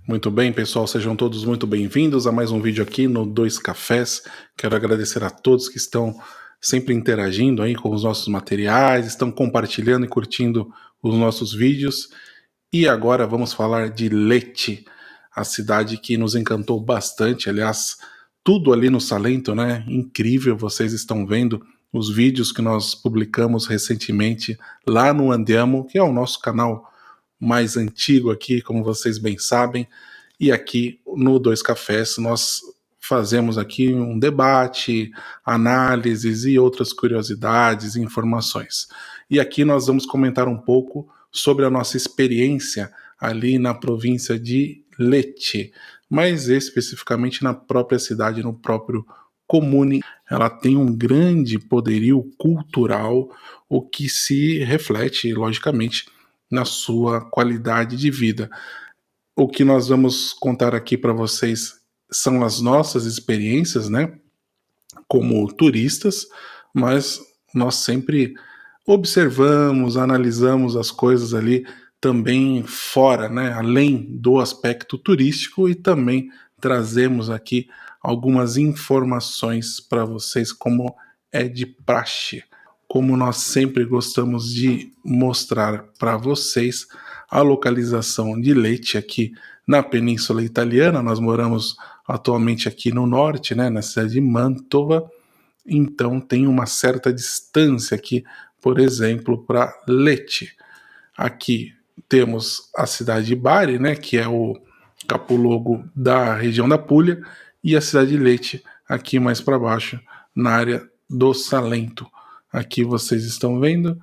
Muito bem, pessoal, sejam todos muito bem-vindos a mais um vídeo aqui no Dois Cafés. Quero agradecer a todos que estão sempre interagindo aí com os nossos materiais, estão compartilhando e curtindo os nossos vídeos. E agora vamos falar de Lecce, a cidade que nos encantou bastante. Aliás, tudo ali no Salento, né? Incrível, vocês estão vendo os vídeos que nós publicamos recentemente lá no Andiamo, que é o nosso canal mais antigo aqui, como vocês bem sabem, e aqui no Dois Cafés nós fazemos aqui um debate, análises e outras curiosidades e informações. E aqui nós vamos comentar um pouco sobre a nossa experiência ali na província de Lecce, mas especificamente na própria cidade, no próprio comune. Ela tem um grande poderio cultural, o que se reflete, logicamente, na sua qualidade de vida. O que nós vamos contar aqui para vocês são as nossas experiências, né, como turistas, mas nós sempre observamos, analisamos as coisas ali também fora, né, além do aspecto turístico, e também trazemos aqui algumas informações para vocês, como é de praxe. Como nós sempre gostamos de mostrar para vocês a localização de Lecce aqui na Península Italiana. Nós moramos atualmente aqui no norte, né, na cidade de Mantova, então tem uma certa distância aqui, por exemplo, para Lecce. Aqui temos a cidade de Bari, né, que é o capoluogo da região da Puglia, e a cidade de Lecce, aqui mais para baixo, na área do Salento. Aqui vocês estão vendo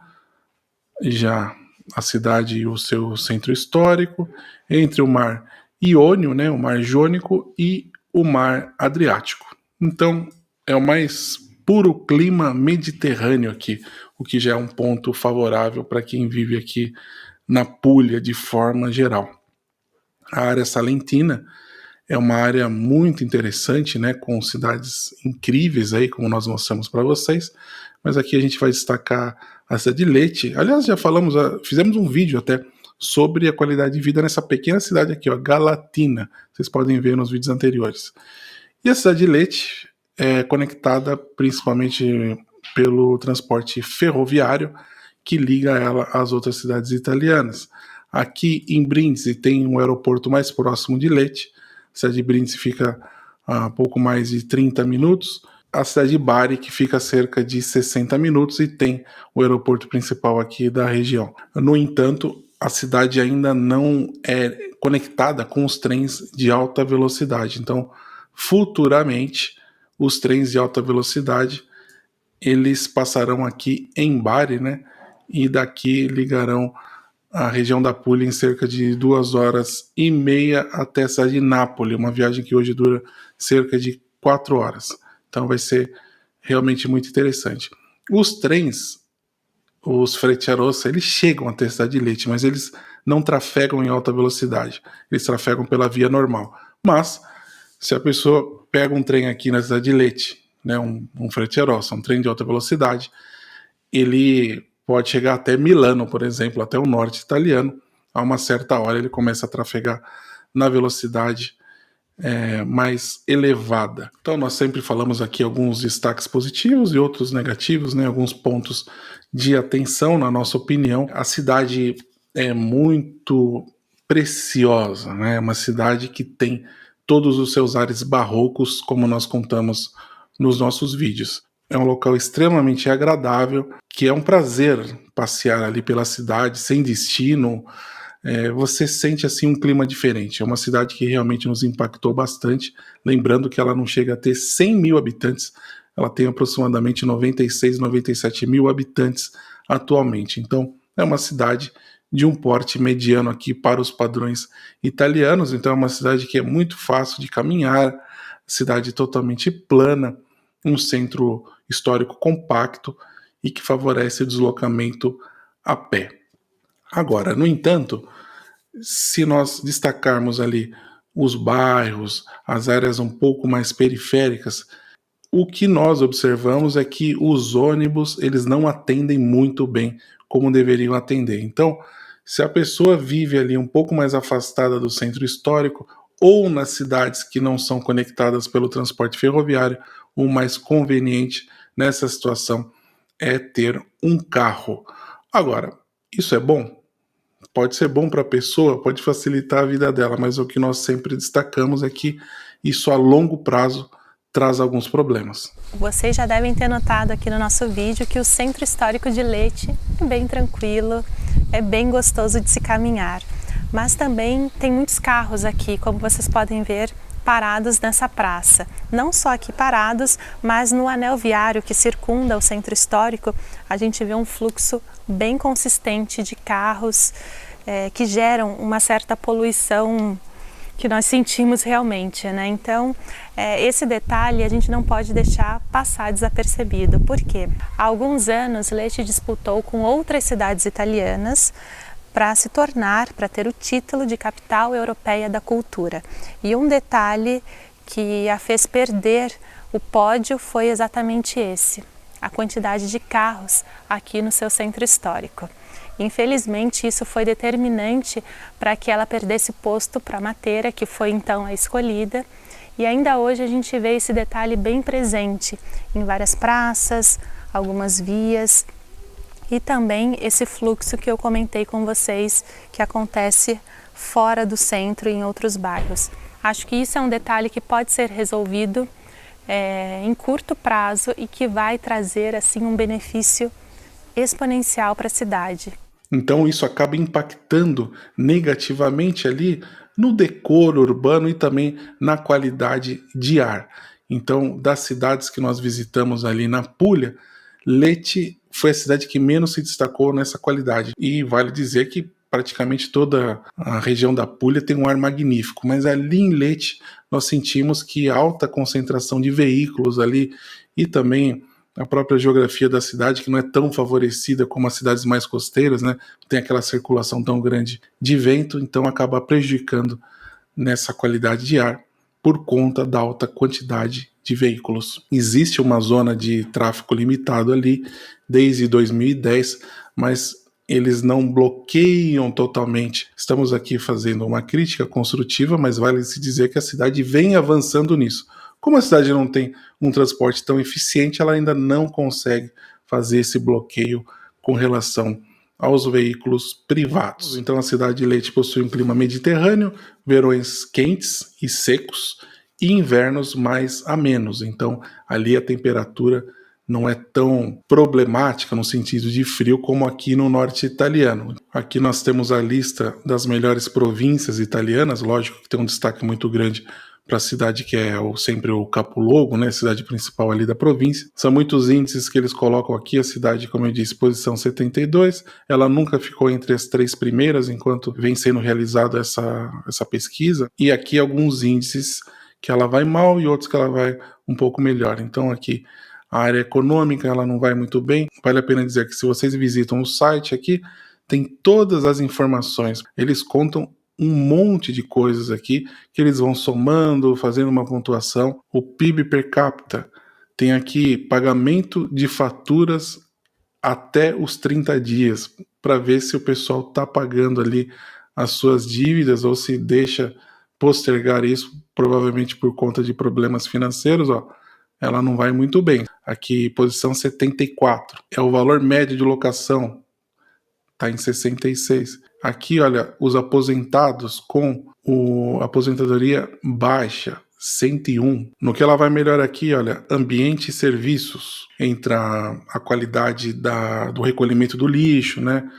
já a cidade e o seu centro histórico, entre o mar Iônio, né, o mar Jônico, e o mar Adriático. Então é o mais puro clima mediterrâneo aqui, o que já é um ponto favorável para quem vive aqui na Puglia de forma geral. A área salentina é uma área muito interessante, né, com cidades incríveis aí, como nós mostramos para vocês, mas aqui a gente vai destacar a cidade de Lecce. Aliás, já falamos, fizemos um vídeo até sobre a qualidade de vida nessa pequena cidade aqui, ó, Galatina. Vocês podem ver nos vídeos anteriores. E a cidade de Lecce é conectada principalmente pelo transporte ferroviário que liga ela às outras cidades italianas. Aqui em Brindisi tem um aeroporto mais próximo de Lecce. A cidade de Brindisi fica a pouco mais de 30 minutos. A cidade de Bari, que fica a cerca de 60 minutos, e tem o aeroporto principal aqui da região. No entanto, a cidade ainda não é conectada com os trens de alta velocidade. Então, futuramente, os trens de alta velocidade eles passarão aqui em Bari, né? E daqui ligarão a região da Puglia em cerca de 2 horas e meia até a cidade de Nápoles, uma viagem que hoje dura cerca de 4 horas. Então vai ser realmente muito interessante. Os trens, os Frecciarossa, eles chegam até a cidade de Lecce, mas eles não trafegam em alta velocidade, eles trafegam pela via normal. Mas, se a pessoa pega um trem aqui na cidade de Lecce, né, um Frecciarossa, um trem de alta velocidade, ele pode chegar até Milano, por exemplo, até o norte italiano. A uma certa hora ele começa a trafegar na velocidade mais elevada. Então nós sempre falamos aqui alguns destaques positivos e outros negativos, né, alguns pontos de atenção na nossa opinião. A cidade é muito preciosa, né, é uma cidade que tem todos os seus ares barrocos, como nós contamos nos nossos vídeos. É um local extremamente agradável, que é um prazer passear ali pela cidade, sem destino. Você sente assim um clima diferente. É uma cidade que realmente nos impactou bastante. Lembrando que ela não chega a ter 100 mil habitantes, ela tem aproximadamente 96, 97 mil habitantes atualmente. Então, é uma cidade de um porte mediano aqui para os padrões italianos. Então, é uma cidade que é muito fácil de caminhar, cidade totalmente plana, um centro histórico compacto e que favorece o deslocamento a pé. Agora, no entanto, se nós destacarmos ali os bairros, as áreas um pouco mais periféricas, o que nós observamos é que os ônibus eles não atendem muito bem como deveriam atender. Então, Se a pessoa vive ali um pouco mais afastada do centro histórico ou nas cidades que não são conectadas pelo transporte ferroviário, o mais conveniente nessa situação é ter um carro. Agora, isso é bom? Pode ser bom para a pessoa, pode facilitar a vida dela, mas o que nós sempre destacamos é que isso a longo prazo traz alguns problemas. Vocês já devem ter notado aqui no nosso vídeo que o Centro Histórico de Lete é bem tranquilo, é bem gostoso de se caminhar. Mas também tem muitos carros aqui, como vocês podem ver, parados nessa praça. Não só aqui parados, mas no anel viário que circunda o Centro Histórico, a gente vê um fluxo bem consistente de carros que geram uma certa poluição que nós sentimos realmente, né? Então, esse detalhe a gente não pode deixar passar desapercebido. Por quê? Há alguns anos, Lecce disputou com outras cidades italianas para ter o título de capital europeia da cultura. E um detalhe que a fez perder o pódio foi exatamente esse: a quantidade de carros aqui no seu centro histórico. Infelizmente, isso foi determinante para que ela perdesse posto para Matera, que foi então a escolhida. E ainda hoje a gente vê esse detalhe bem presente em várias praças, algumas vias e também esse fluxo que eu comentei com vocês que acontece fora do centro e em outros bairros. Acho que isso é um detalhe que pode ser resolvido em curto prazo e que vai trazer assim um benefício exponencial para a cidade. Então isso acaba impactando negativamente ali no decoro urbano e também na qualidade de ar. Então, das cidades que nós visitamos ali na Puglia, Lecce foi a cidade que menos se destacou nessa qualidade. E vale dizer que praticamente toda a região da Puglia tem um ar magnífico, mas ali em Lecce nós sentimos que alta concentração de veículos ali e também a própria geografia da cidade, que não é tão favorecida como as cidades mais costeiras, né? Tem aquela circulação tão grande de vento, então acaba prejudicando nessa qualidade de ar por conta da alta quantidade de veículos. Existe uma zona de tráfego limitado ali desde 2010, mas eles não bloqueiam totalmente. Estamos aqui fazendo uma crítica construtiva, mas vale se dizer que a cidade vem avançando nisso. Como a cidade não tem um transporte tão eficiente, ela ainda não consegue fazer esse bloqueio com relação aos veículos privados. Então a cidade de Lecce possui um clima mediterrâneo, verões quentes e secos e invernos mais amenos. Então ali a temperatura não é tão problemática no sentido de frio como aqui no norte italiano. Aqui nós temos a lista das melhores províncias italianas, lógico que tem um destaque muito grande para a cidade que é sempre o capoluogo, né, a cidade principal ali da província. São muitos índices que eles colocam aqui, a cidade, como eu disse, posição 72, ela nunca ficou entre as 3 primeiras enquanto vem sendo realizada essa pesquisa, e aqui alguns índices que ela vai mal e outros que ela vai um pouco melhor. Então aqui a área econômica ela não vai muito bem. Vale a pena dizer que se vocês visitam o site aqui, tem todas as informações. Eles contam um monte de coisas aqui que eles vão somando, fazendo uma pontuação. O PIB per capita tem aqui pagamento de faturas até os 30 dias para ver se o pessoal está pagando ali as suas dívidas ou se deixa postergar isso, provavelmente por conta de problemas financeiros, ó. Ela não vai muito bem. Aqui, posição 74. É o valor médio de locação. Está em 66. Aqui, olha, os aposentados com aposentadoria baixa, 101. No que ela vai melhor aqui, olha, ambiente e serviços. Entra a qualidade do recolhimento do lixo, né?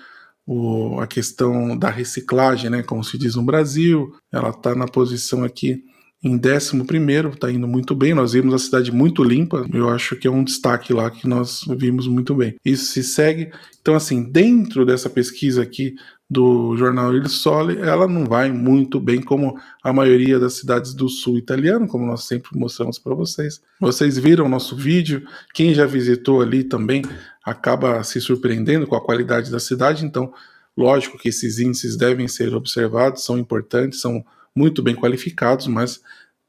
A questão da reciclagem, né? Como se diz no Brasil. Ela está na posição aqui em 11º, está indo muito bem. Nós vimos a cidade muito limpa, eu acho que é um destaque lá que nós vimos muito bem. Isso se segue. Então, assim, dentro dessa pesquisa aqui do jornal Il Sole, ela não vai muito bem como a maioria das cidades do sul italiano, como nós sempre mostramos para vocês. Vocês viram nosso vídeo, quem já visitou ali também acaba se surpreendendo com a qualidade da cidade, então lógico que esses índices devem ser observados, são importantes, são muito bem qualificados, mas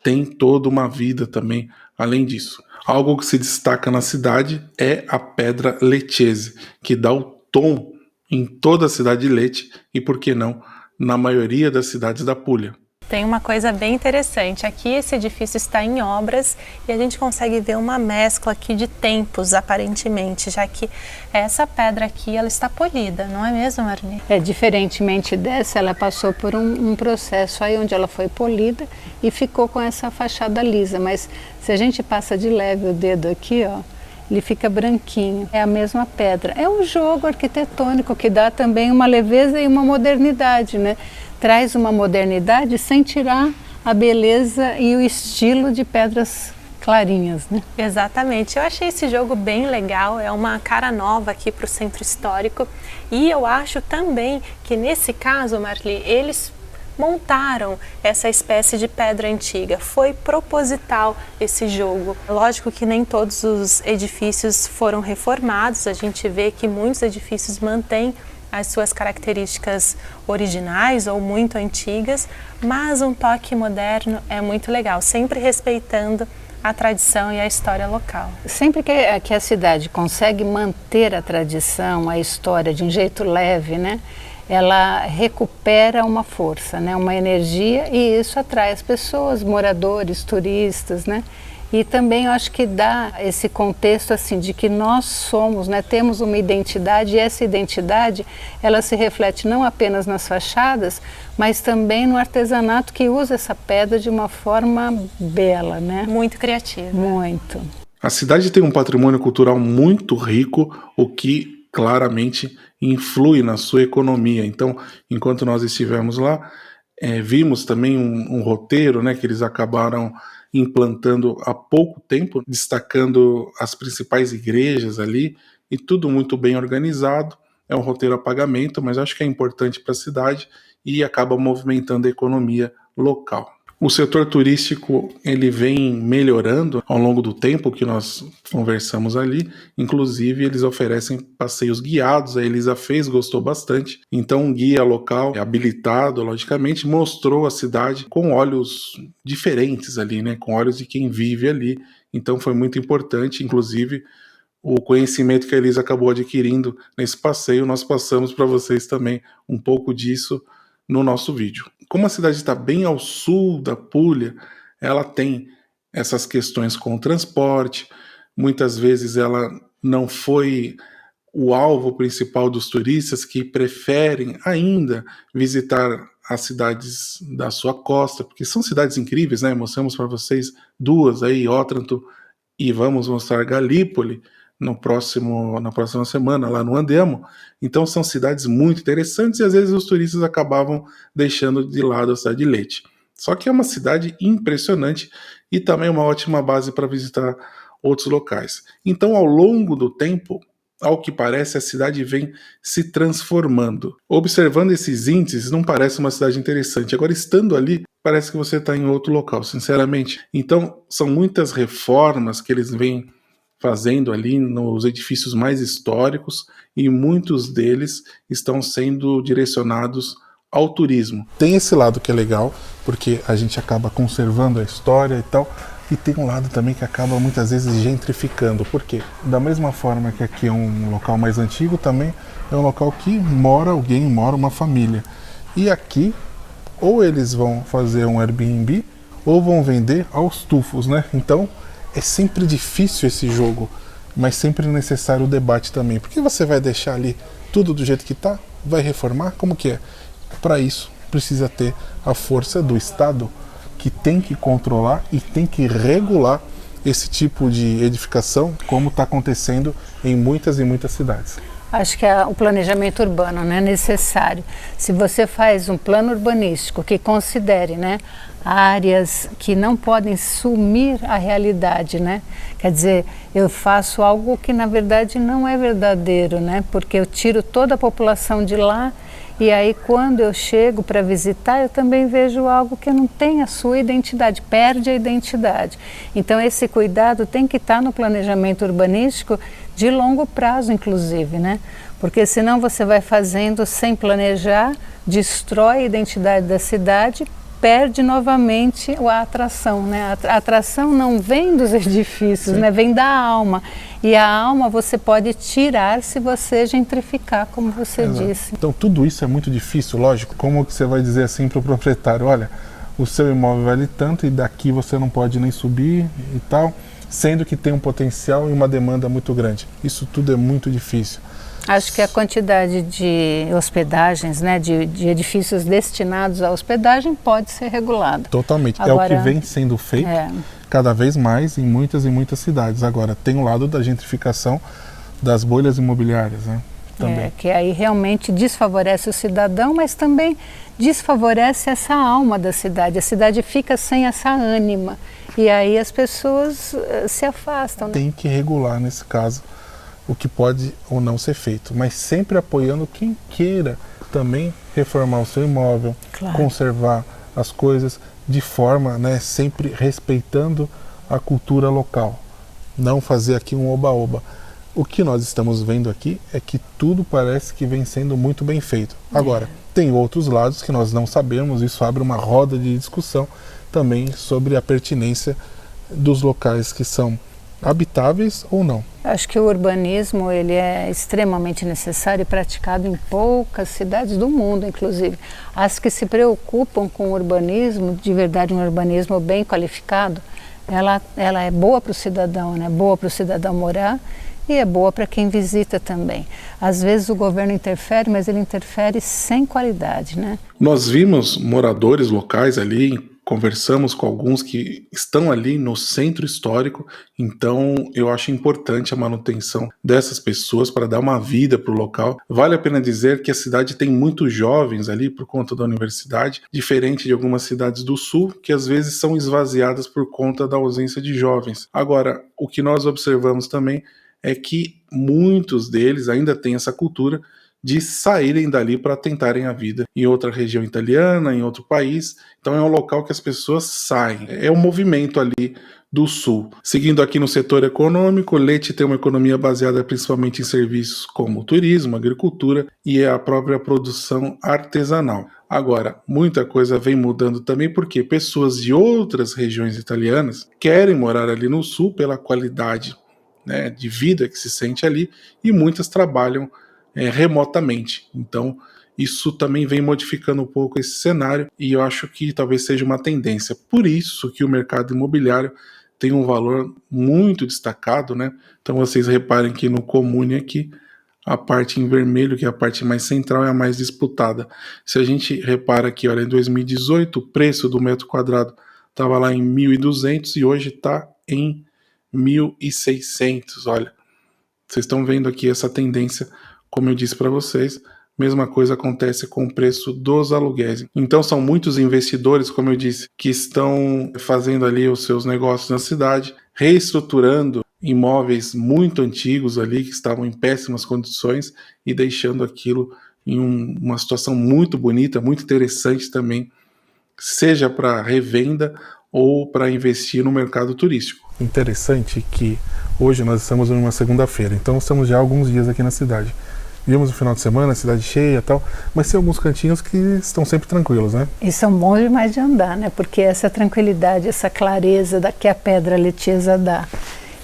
tem toda uma vida também além disso. Algo que se destaca na cidade é a pedra Lecchese, que dá o tom em toda a cidade de Leti e, por que não, na maioria das cidades da Puglia. Tem uma coisa bem interessante, aqui esse edifício está em obras e a gente consegue ver uma mescla aqui de tempos, aparentemente, já que essa pedra aqui, ela está polida, não é mesmo, Marli? Diferentemente dessa, ela passou por um processo aí onde ela foi polida e ficou com essa fachada lisa, mas se a gente passa de leve o dedo aqui, ó, ele fica branquinho, é a mesma pedra. É um jogo arquitetônico que dá também uma leveza e uma modernidade, né? Traz uma modernidade sem tirar a beleza e o estilo de pedras clarinhas, né? Exatamente, eu achei esse jogo bem legal, é uma cara nova aqui para o centro histórico e eu acho também que nesse caso, Marli, eles montaram essa espécie de pedra antiga, foi proposital esse jogo. Lógico que nem todos os edifícios foram reformados, a gente vê que muitos edifícios mantêm as suas características originais ou muito antigas, mas um toque moderno é muito legal, sempre respeitando a tradição e a história local. Sempre que a cidade consegue manter a tradição, a história de um jeito leve, né, ela recupera uma força, né, uma energia, e isso atrai as pessoas, moradores, turistas, né? E também eu acho que dá esse contexto assim de que nós somos, né, temos uma identidade, e essa identidade ela se reflete não apenas nas fachadas, mas também no artesanato que usa essa pedra de uma forma bela, né? Muito criativa. Muito. A cidade tem um patrimônio cultural muito rico, o que claramente influi na sua economia. Então, enquanto nós estivemos lá, vimos também um roteiro, né, que eles acabaram implantando há pouco tempo, destacando as principais igrejas ali, e tudo muito bem organizado. É um roteiro a pagamento, mas acho que é importante para a cidade e acaba movimentando a economia local. O setor turístico ele vem melhorando ao longo do tempo que nós conversamos ali, inclusive eles oferecem passeios guiados, a Elisa fez, gostou bastante, então um guia local habilitado, logicamente, mostrou a cidade com olhos diferentes ali, né, com olhos de quem vive ali, então foi muito importante, inclusive o conhecimento que a Elisa acabou adquirindo nesse passeio, nós passamos para vocês também um pouco disso no nosso vídeo. Como a cidade está bem ao sul da Puglia, ela tem essas questões com o transporte, muitas vezes ela não foi o alvo principal dos turistas que preferem ainda visitar as cidades da sua costa, porque são cidades incríveis, né? Mostramos para vocês duas aí, Otranto, e vamos mostrar Galípoli na próxima semana, lá no Andemo. Então são cidades muito interessantes e às vezes os turistas acabavam deixando de lado a cidade de Leti. Só que é uma cidade impressionante e também uma ótima base para visitar outros locais. Então, ao longo do tempo, ao que parece, a cidade vem se transformando. Observando esses índices, não parece uma cidade interessante. Agora, estando ali, parece que você está em outro local, sinceramente. Então, são muitas reformas que eles vêm fazendo ali nos edifícios mais históricos e muitos deles estão sendo direcionados ao turismo. Tem esse lado que é legal, porque a gente acaba conservando a história e tal, e tem um lado também que acaba muitas vezes gentrificando. Por quê? Da mesma forma que aqui é um local mais antigo, também é um local que mora alguém, mora uma família. E aqui, ou eles vão fazer um Airbnb, ou vão vender aos tufos, né? Então, é sempre difícil esse jogo, mas sempre necessário o debate também. Porque você vai deixar ali tudo do jeito que está? Vai reformar? Como que é? Para isso, precisa ter a força do Estado, que tem que controlar e tem que regular esse tipo de edificação, como está acontecendo em muitas e muitas cidades. Acho que o planejamento urbano, né, é necessário. Se você faz um plano urbanístico que considere, né, áreas que não podem sumir a realidade, né? Quer dizer, eu faço algo que na verdade não é verdadeiro, né? Porque eu tiro toda a população de lá e aí quando eu chego para visitar eu também vejo algo que não tem a sua identidade, perde a identidade. Então esse cuidado tem que estar no planejamento urbanístico de longo prazo, inclusive, né? Porque senão você vai fazendo sem planejar, destrói a identidade da cidade perde novamente a atração, né? A atração não vem dos edifícios, né? Vem da alma. E a alma você pode tirar se você gentrificar, como você disse. Então tudo isso é muito difícil, lógico. Como que você vai dizer assim para o proprietário, olha, o seu imóvel vale tanto e daqui você não pode nem subir e tal, sendo que tem um potencial e uma demanda muito grande. Isso tudo é muito difícil. Acho que a quantidade de hospedagens, né, de edifícios destinados à hospedagem pode ser regulada. Totalmente. Agora, é o que vem sendo feito cada vez mais em muitas e muitas cidades. Agora, tem o lado da gentrificação das bolhas imobiliárias, né? Também. Que aí realmente desfavorece o cidadão, mas também desfavorece essa alma da cidade. A cidade fica sem essa ânima e aí as pessoas se afastam. Né? Tem que regular, nesse caso, o que pode ou não ser feito, mas sempre apoiando quem queira também reformar o seu imóvel, conservar as coisas de forma, né, sempre respeitando a cultura local. Não fazer aqui um oba-oba. O que nós estamos vendo aqui é que tudo parece que vem sendo muito bem feito. Agora, tem outros lados que nós não sabemos, isso abre uma roda de discussão também sobre a pertinência dos locais que são habitáveis ou não. Acho que o urbanismo ele é extremamente necessário e praticado em poucas cidades do mundo, inclusive. As que se preocupam com o urbanismo, de verdade um urbanismo bem qualificado, ela é boa para o cidadão, né? Boa para o cidadão morar e é boa para quem visita também. Às vezes o governo interfere, mas ele interfere sem qualidade, né? Nós vimos moradores locais ali, conversamos com alguns que estão ali no centro histórico, então eu acho importante a manutenção dessas pessoas para dar uma vida para o local. Vale a pena dizer que a cidade tem muitos jovens ali por conta da universidade, diferente de algumas cidades do sul, que às vezes são esvaziadas por conta da ausência de jovens. Agora, o que nós observamos também é que muitos deles ainda têm essa cultura de saírem dali para tentarem a vida em outra região italiana, em outro país. Então é um local que as pessoas saem. É um movimento ali do sul. Seguindo aqui no setor econômico, Lecce tem uma economia baseada principalmente em serviços como turismo, agricultura e a própria produção artesanal. Agora, muita coisa vem mudando também porque pessoas de outras regiões italianas querem morar ali no sul pela qualidade, né, de vida que se sente ali, e muitas trabalham remotamente. Então isso também vem modificando um pouco esse cenário e eu acho que talvez seja uma tendência. Por isso que o mercado imobiliário tem um valor muito destacado, né? Então vocês reparem que no Comune aqui, a parte em vermelho, que é a parte mais central, é a mais disputada. Se a gente repara aqui, olha, em 2018 o preço do metro quadrado estava lá em 1.200 e hoje está em 1.600, olha. Vocês estão vendo aqui essa tendência. Como eu disse para vocês, mesma coisa acontece com o preço dos aluguéis. Então são muitos investidores, como eu disse, que estão fazendo ali os seus negócios na cidade, reestruturando imóveis muito antigos ali, que estavam em péssimas condições, e deixando aquilo em uma situação muito bonita, muito interessante também, seja para revenda ou para investir no mercado turístico. Interessante que hoje nós estamos numa segunda-feira, então estamos já há alguns dias aqui na cidade. Vimos o final de semana, a cidade cheia e tal, mas tem alguns cantinhos que estão sempre tranquilos, né? E são bons demais de andar, né? Porque essa tranquilidade, essa clareza que a pedra letesa dá,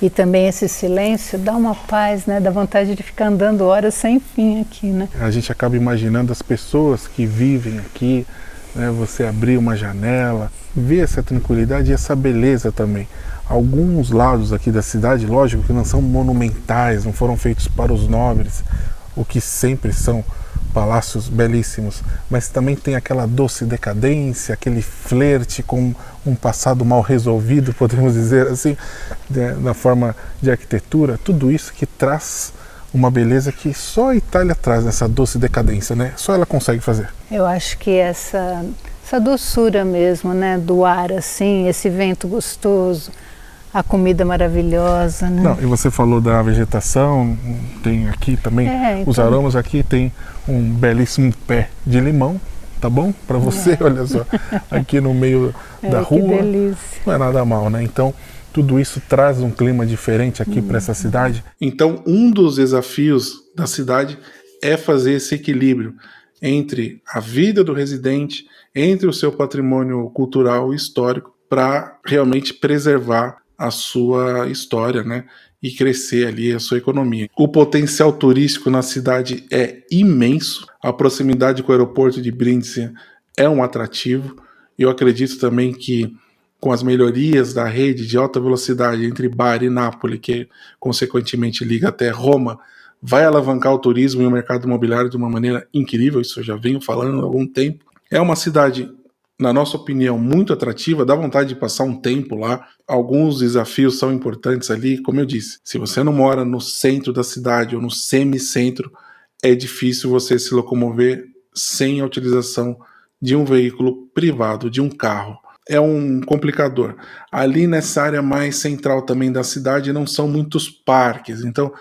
e também esse silêncio, dá uma paz, né? Dá vontade de ficar andando horas sem fim aqui, né? A gente acaba imaginando as pessoas que vivem aqui, né? Você abrir uma janela, ver essa tranquilidade e essa beleza também. Alguns lados aqui da cidade, lógico que não são monumentais, não foram feitos para os nobres, o que sempre são palácios belíssimos, mas também tem aquela doce decadência, aquele flerte com um passado mal resolvido, podemos dizer assim, na forma de arquitetura, tudo isso que traz uma beleza que só a Itália traz, essa doce decadência, né? Só ela consegue fazer. Eu acho que essa doçura mesmo, né, do ar assim, esse vento gostoso, a comida maravilhosa, né? Não, e você falou da vegetação, tem aqui também, então, os aromas aqui, tem um belíssimo pé de limão, tá bom? Para você, olha só, aqui no meio da rua, que delícia. Não é nada mal, né? Então, tudo isso traz um clima diferente aqui para essa cidade. Então, um dos desafios da cidade é fazer esse equilíbrio entre a vida do residente, entre o seu patrimônio cultural e histórico para realmente preservar a sua história, né? E crescer ali a sua economia. O potencial turístico na cidade é imenso, a proximidade com o aeroporto de Brindisi é um atrativo. Eu acredito também que com as melhorias da rede de alta velocidade entre Bari e Nápoles, que consequentemente liga até Roma, vai alavancar o turismo e o mercado imobiliário de uma maneira incrível, isso eu já venho falando há algum tempo. É uma cidade, na nossa opinião, muito atrativa, dá vontade de passar um tempo lá. Alguns desafios são importantes ali, como eu disse, se você não mora no centro da cidade ou no semicentro, é difícil você se locomover sem a utilização de um veículo privado, de um carro. É um complicador. Ali nessa área mais central também da cidade não são muitos parques, então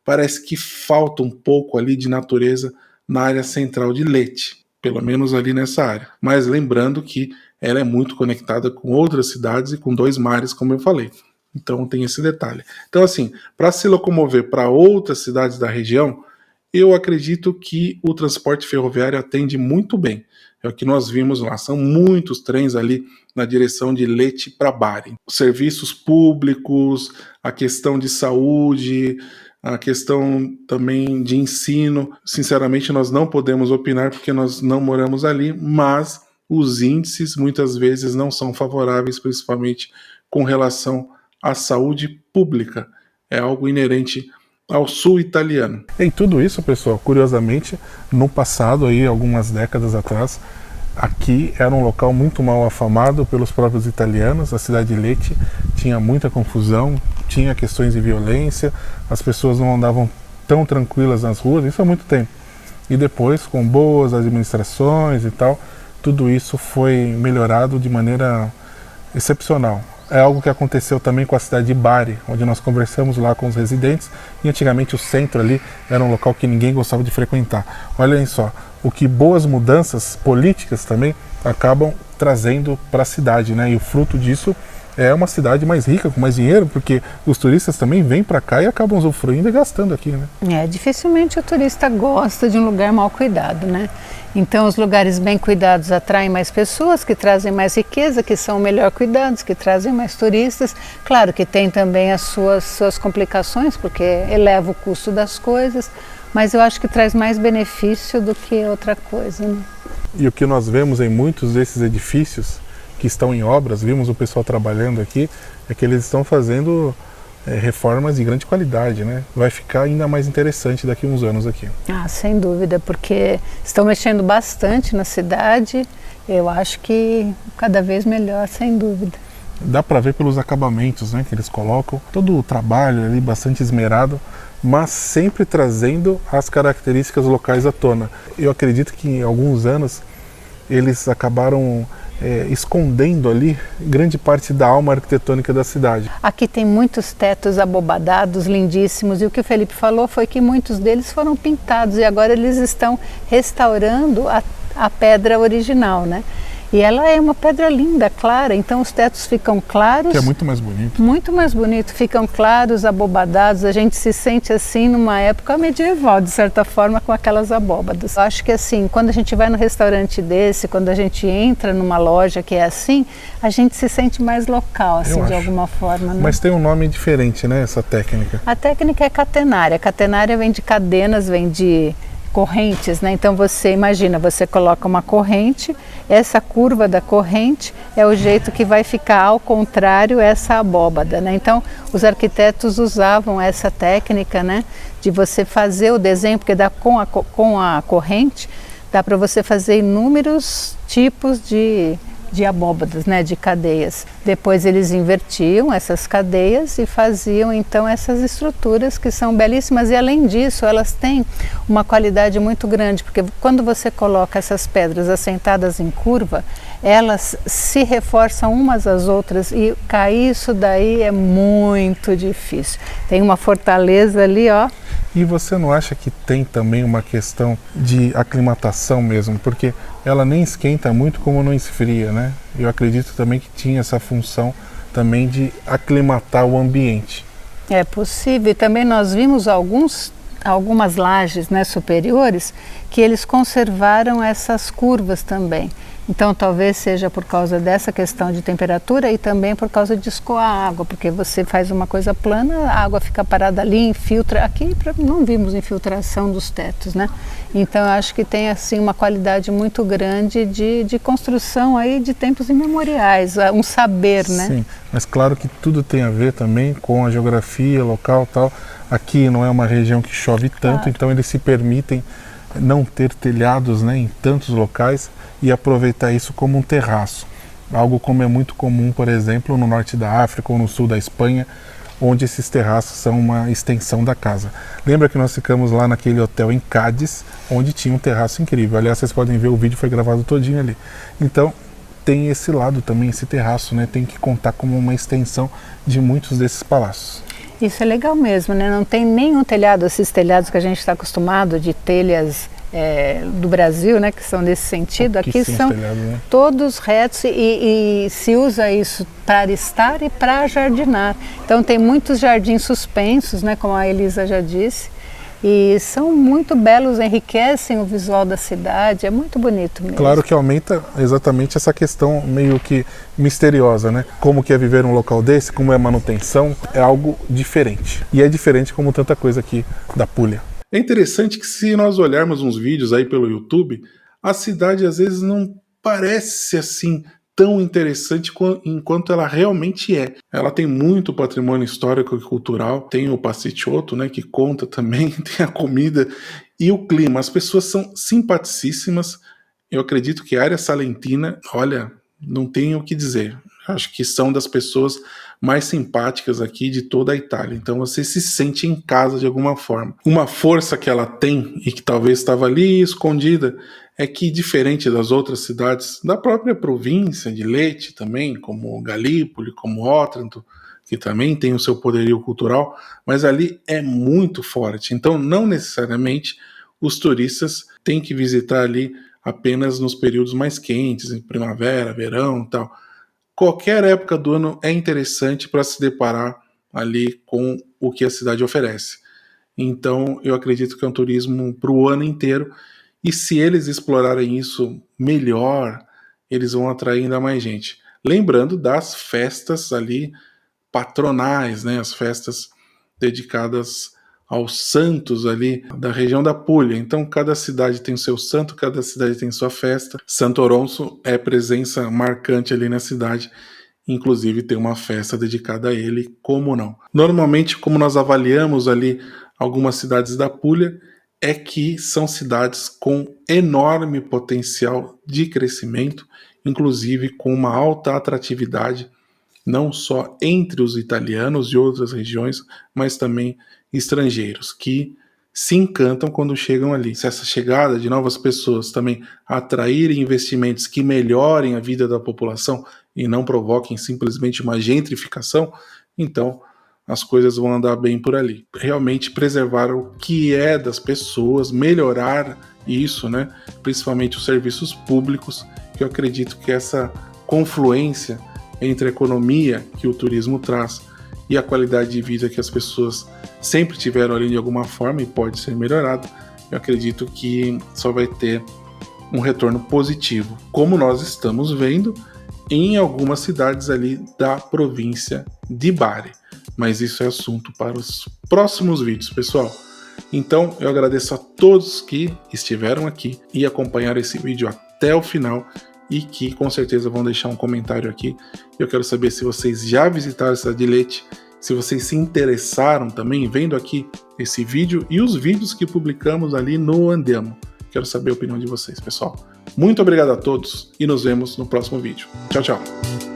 parece que falta um pouco ali de natureza na área central de Lecce, pelo menos ali nessa área. Mas lembrando que ela é muito conectada com outras cidades e com 2 mares, como eu falei. Então tem esse detalhe. Então assim, para se locomover para outras cidades da região, eu acredito que o transporte ferroviário atende muito bem. É o que nós vimos lá, são muitos trens ali na direção de Lecce para Bari. Os serviços públicos, a questão de saúde, a questão também de ensino, sinceramente nós não podemos opinar porque nós não moramos ali, mas os índices muitas vezes não são favoráveis, principalmente com relação à saúde pública. É algo inerente ao sul italiano. E tudo isso, pessoal, curiosamente, no passado, aí, algumas décadas atrás, aqui era um local muito mal afamado pelos próprios italianos. A cidade de Lecce tinha muita confusão, tinha questões de violência, as pessoas não andavam tão tranquilas nas ruas, isso há muito tempo. E depois, com boas administrações e tal, tudo isso foi melhorado de maneira excepcional. É algo que aconteceu também com a cidade de Bari, onde nós conversamos lá com os residentes, e antigamente o centro ali era um local que ninguém gostava de frequentar. Olhem só, o que boas mudanças políticas também acabam trazendo para a cidade, né? E o fruto disso é uma cidade mais rica, com mais dinheiro, porque os turistas também vêm para cá e acabam usufruindo e gastando aqui, né? Dificilmente o turista gosta de um lugar mal cuidado, né? Então os lugares bem cuidados atraem mais pessoas, que trazem mais riqueza, que são melhor cuidados, que trazem mais turistas. Claro que tem também as suas complicações, porque eleva o custo das coisas, mas eu acho que traz mais benefício do que outra coisa, né? E o que nós vemos em muitos desses edifícios que estão em obras, vimos o pessoal trabalhando aqui, é que eles estão fazendo reformas de grande qualidade, né? Vai ficar ainda mais interessante daqui a uns anos aqui. Sem dúvida, porque estão mexendo bastante na cidade, eu acho que cada vez melhor, sem dúvida. Dá para ver pelos acabamentos, né, que eles colocam, todo o trabalho ali bastante esmerado, mas sempre trazendo as características locais à tona. Eu acredito que em alguns anos eles acabaram escondendo ali grande parte da alma arquitetônica da cidade. Aqui tem muitos tetos abobadados, lindíssimos, e o que o Felipe falou foi que muitos deles foram pintados e agora eles estão restaurando a pedra original, né? E ela é uma pedra linda, clara, então os tetos ficam claros. Que é muito mais bonito. Muito mais bonito, ficam claros, abobadados, a gente se sente assim numa época medieval, de certa forma, com aquelas abóbadas. Eu acho que assim, quando a gente vai no restaurante desse, quando a gente entra numa loja que é assim, a gente se sente mais local, assim, de alguma forma. Né? Mas tem um nome diferente, né, essa técnica? A técnica é catenária. A catenária vem de cadenas, vem de correntes, né? Então você imagina, você coloca uma corrente, essa curva da corrente é o jeito que vai ficar ao contrário essa abóbada, né? Então os arquitetos usavam essa técnica, né, de você fazer o desenho, porque dá com a corrente dá para você fazer inúmeros tipos de abóbadas, né, de cadeias. Depois eles invertiam essas cadeias e faziam então essas estruturas que são belíssimas, e além disso elas têm uma qualidade muito grande, porque quando você coloca essas pedras assentadas em curva, elas se reforçam umas às outras, e cair isso daí é muito difícil. Tem uma fortaleza ali, ó. E você não acha que tem também uma questão de aclimatação mesmo? Porque ela nem esquenta muito como não esfria, né? Eu acredito também que tinha essa função também de aclimatar o ambiente. É possível. E também nós vimos algumas lajes, né, superiores, que eles conservaram essas curvas também. Então talvez seja por causa dessa questão de temperatura e também por causa de escoar a água, porque você faz uma coisa plana, a água fica parada ali, infiltra. Aqui não vimos infiltração dos tetos, né? Então eu acho que tem assim uma qualidade muito grande de construção aí de tempos imemoriais, um saber, né? Sim, mas claro que tudo tem a ver também com a geografia local e tal. Aqui não é uma região que chove tanto, claro. Então eles se permitem não ter telhados, né, em tantos locais e aproveitar isso como um terraço. Algo como é muito comum, por exemplo, no norte da África ou no sul da Espanha, onde esses terraços são uma extensão da casa. Lembra que nós ficamos lá naquele hotel em Cádiz, onde tinha um terraço incrível. Aliás, vocês podem ver, o vídeo foi gravado todinho ali. Então, tem esse lado também, esse terraço, né, tem que contar como uma extensão de muitos desses palácios. Isso é legal mesmo, né? Não tem nenhum telhado, esses telhados que a gente está acostumado, de telhas do Brasil, né? Que são nesse sentido. Aqui são telhados, né? Todos retos e se usa isso para estar e para jardinar. Então tem muitos jardins suspensos, né? Como a Elisa já disse. E são muito belos, enriquecem o visual da cidade, é muito bonito mesmo. Claro que aumenta exatamente essa questão meio que misteriosa, né? Como que é viver num local desse, como é a manutenção, é algo diferente. E é diferente como tanta coisa aqui da Puglia. É interessante que se nós olharmos uns vídeos aí pelo YouTube, a cidade às vezes não parece assim tão interessante enquanto ela realmente é. Ela tem muito patrimônio histórico e cultural, tem o Pasticciotto, né, que conta também, tem a comida e o clima. As pessoas são simpaticíssimas. Eu acredito que a área salentina, olha, não tenho o que dizer. Acho que são das pessoas mais simpáticas aqui de toda a Itália. Então você se sente em casa de alguma forma. Uma força que ela tem e que talvez estava ali escondida é que, diferente das outras cidades da própria província de Lecce também, como Galípoli, como Otranto, que também tem o seu poderio cultural, mas ali é muito forte. Então não necessariamente os turistas têm que visitar ali apenas nos períodos mais quentes, em primavera, verão e tal. Qualquer época do ano é interessante para se deparar ali com o que a cidade oferece. Então eu acredito que é um turismo para o ano inteiro. E se eles explorarem isso melhor, eles vão atrair ainda mais gente. Lembrando das festas ali patronais, né? As festas dedicadas aos santos ali da região da Puglia. Então cada cidade tem o seu santo, cada cidade tem sua festa. Santo Oronço é presença marcante ali na cidade. Inclusive tem uma festa dedicada a ele, como não. Normalmente, como nós avaliamos ali algumas cidades da Puglia, é que são cidades com enorme potencial de crescimento, inclusive com uma alta atratividade, não só entre os italianos de outras regiões, mas também estrangeiros, que se encantam quando chegam ali. Se essa chegada de novas pessoas também atraírem investimentos que melhorem a vida da população e não provoquem simplesmente uma gentrificação, então as coisas vão andar bem por ali. Realmente preservar o que é das pessoas, melhorar isso, né? Principalmente os serviços públicos, que eu acredito que essa confluência entre a economia que o turismo traz e a qualidade de vida que as pessoas sempre tiveram ali de alguma forma e pode ser melhorado, eu acredito que só vai ter um retorno positivo, como nós estamos vendo em algumas cidades ali da província de Bari. Mas isso é assunto para os próximos vídeos, pessoal. Então, eu agradeço a todos que estiveram aqui e acompanharam esse vídeo até o final e que com certeza vão deixar um comentário aqui. Eu quero saber se vocês já visitaram essa cidade de Lecce, se vocês se interessaram também vendo aqui esse vídeo e os vídeos que publicamos ali no Andiamo. Quero saber a opinião de vocês, pessoal. Muito obrigado a todos e nos vemos no próximo vídeo. Tchau, tchau.